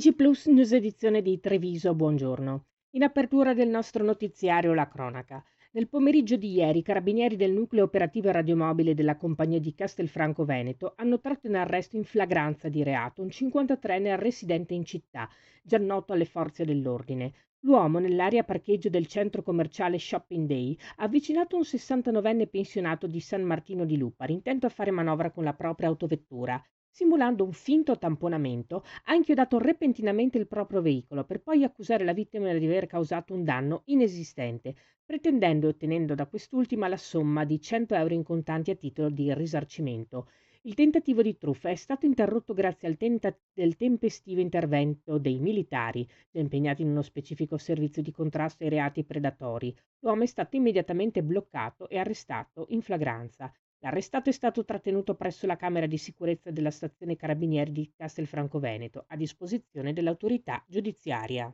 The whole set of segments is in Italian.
TG Plus News edizione di Treviso, buongiorno. In apertura del nostro notiziario la cronaca. Nel pomeriggio di ieri i carabinieri del nucleo operativo radiomobile della compagnia di Castelfranco Veneto hanno tratto in arresto in flagranza di reato un 53enne residente in città, già noto alle forze dell'ordine. L'uomo, nell'area parcheggio del centro commerciale Shopping Day, ha avvicinato un 69enne pensionato di San Martino di Lupari, intento a fare manovra con la propria autovettura. Simulando un finto tamponamento, ha inchiodato repentinamente il proprio veicolo per poi accusare la vittima di aver causato un danno inesistente, pretendendo e ottenendo da quest'ultima la somma di 100 euro in contanti a titolo di risarcimento. Il tentativo di truffa è stato interrotto grazie del tempestivo intervento dei militari, già impegnati in uno specifico servizio di contrasto ai reati predatori. L'uomo è stato immediatamente bloccato e arrestato in flagranza. L'arrestato è stato trattenuto presso la camera di sicurezza della stazione carabinieri di Castelfranco Veneto, a disposizione dell'autorità giudiziaria.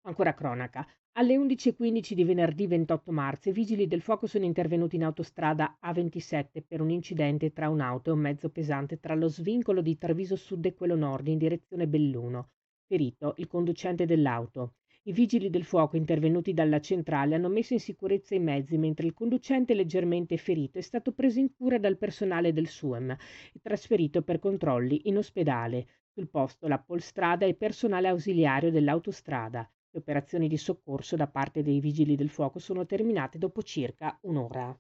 Ancora cronaca. Alle 11:15 di venerdì 28 marzo i vigili del fuoco sono intervenuti in autostrada A27 per un incidente tra un'auto e un mezzo pesante tra lo svincolo di Treviso Sud e quello Nord in direzione Belluno. Ferito il conducente dell'auto. I vigili del fuoco intervenuti dalla centrale hanno messo in sicurezza i mezzi, mentre il conducente leggermente ferito è stato preso in cura dal personale del SUEM e trasferito per controlli in ospedale. Sul posto la polstrada e il personale ausiliario dell'autostrada. Le operazioni di soccorso da parte dei vigili del fuoco sono terminate dopo circa un'ora.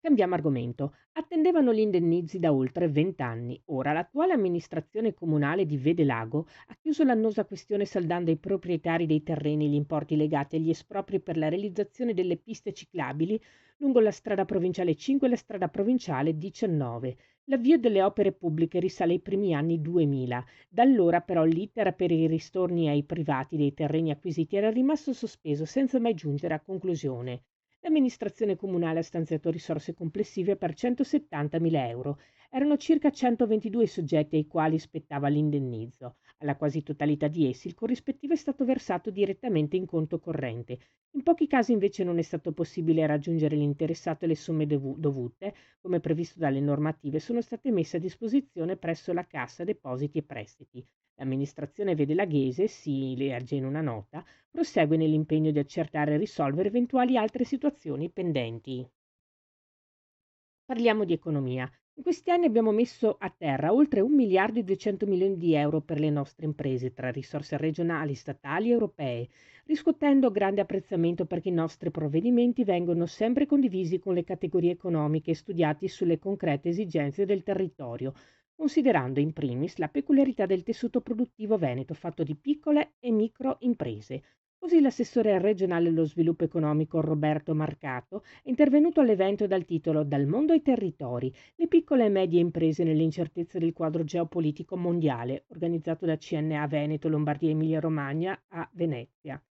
Cambiamo argomento. Attendevano gli indennizi da oltre 20 anni. Ora l'attuale amministrazione comunale di Vedelago ha chiuso l'annosa questione saldando ai proprietari dei terreni gli importi legati agli espropri per la realizzazione delle piste ciclabili lungo la strada provinciale 5 e la strada provinciale 19. L'avvio delle opere pubbliche risale ai primi anni 2000. Da allora però l'iter per i ristorni ai privati dei terreni acquisiti era rimasto sospeso senza mai giungere a conclusione. L'amministrazione comunale ha stanziato risorse complessive per 170.000 euro. Erano circa 122 i soggetti ai quali spettava l'indennizzo. Alla quasi totalità di essi il corrispettivo è stato versato direttamente in conto corrente. In pochi casi invece non è stato possibile raggiungere l'interessato e le somme dovute, come previsto dalle normative, sono state messe a disposizione presso la Cassa Depositi e Prestiti. L'amministrazione vedelaghese, si legge in una nota, prosegue nell'impegno di accertare e risolvere eventuali altre situazioni pendenti. Parliamo di economia. In questi anni abbiamo messo a terra oltre 1 miliardo e 200 milioni di euro per le nostre imprese, tra risorse regionali, statali e europee, riscuotendo grande apprezzamento perché i nostri provvedimenti vengono sempre condivisi con le categorie economiche e studiati sulle concrete esigenze del territorio, considerando in primis la peculiarità del tessuto produttivo veneto fatto di piccole e micro imprese. Così l'assessore regionale allo sviluppo economico Roberto Marcato è intervenuto all'evento dal titolo Dal mondo ai territori, le piccole e medie imprese nell'incertezza del quadro geopolitico mondiale, organizzato da CNA Veneto, Lombardia e Emilia Romagna a Venezia.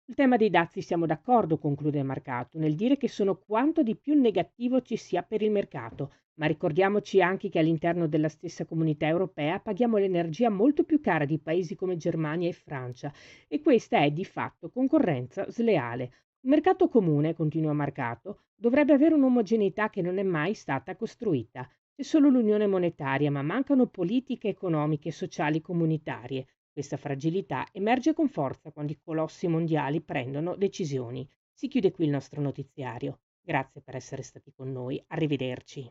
Sul tema dei dazi siamo d'accordo, conclude Marcato, nel dire che sono quanto di più negativo ci sia per il mercato, ma ricordiamoci anche che all'interno della stessa comunità europea paghiamo l'energia molto più cara di paesi come Germania e Francia e questa è di fatto concorrenza sleale. Un mercato comune, continua Marcato, dovrebbe avere un'omogeneità che non è mai stata costruita. C'è solo l'unione monetaria, ma mancano politiche economiche e sociali comunitarie. Questa fragilità emerge con forza quando i colossi mondiali prendono decisioni. Si chiude qui il nostro notiziario. Grazie per essere stati con noi. Arrivederci.